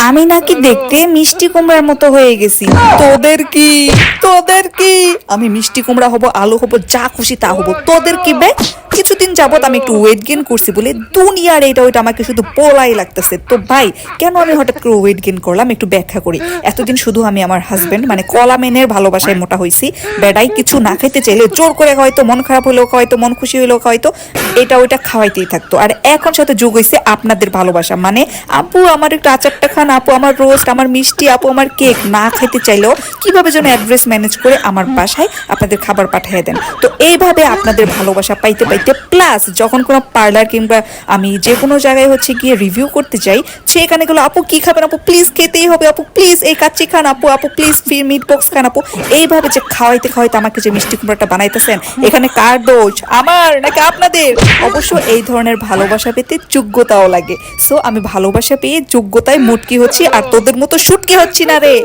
আমি নাকি দেখতে মিষ্টি কুমড়ার মতো হয়ে গেছি। তোদের কি আমি মিষ্টি কুমড়া হব, আলু হব, যা খুশি তা হব, তোদের কি বে? কিছুদিন যাবত আমি একটু ওয়েট গেইন করছি বলে দুনিয়ার এটা ওইটা আমাকে শুধু পোলাই লাগতেছে। তো ভাই কেন আমি হঠাৎ করে ওয়েট গেইন করলাম একটু ব্যাখ্যা করি। এতদিন শুধু আমি আমার হাজবেন্ড মানে কলা মেনের ভালোবাসায় মোটা হয়েছি। বেড়াই কিছু না খাইতে চাইলে জোর করে হয়তো, মন খারাপ হলেও হয়তো, মন খুশি হলেও হয়তো এটা ওইটা খাওয়াইতেই থাকতো। আর এখন সাথে যোগ হয়েছে আপনাদের ভালোবাসা, মানে আপু আমার একটু আচারটা খান, আপু আমার রোস্ট, আমার মিষ্টি, আপু আমার কেক। না খাইতে চাইলেও কিভাবে যেন অ্যাড্রেস ম্যানেজ করে আমার বাসায় আপনাদের খাবার পাঠিয়ে দেন। তো এইভাবে আপনাদের ভালোবাসা পাইতে পাইতে প্লাস যখন কোনো পার্লার কিংবা আমি যে কোনো জায়গায় হচ্ছে গিয়ে রিভিউ করতে যাই, সেখানে গেলো আপু কি খাবেন, আপু প্লিজ খেতেই হবে, আপু প্লিজ এই কাচ্চি খান, আপু আপু প্লিজ মিট বক্স খান আপু। এইভাবে যে খাওয়াইতে খাওয়াইতে আমাকে যে মিষ্টি কুমড়াটা বানাইতেছেন, এখানে কার দোষ, আমার নাকি আপনাদের? অবশ্য এই ধরনের ভালোবাসা পেতে যোগ্যতাও লাগে। সো আমি ভালোবাসা পেয়ে যোগ্যতায় মুটকি হচ্ছি, আর তোদের মতো শুটকি হচ্ছি না রে।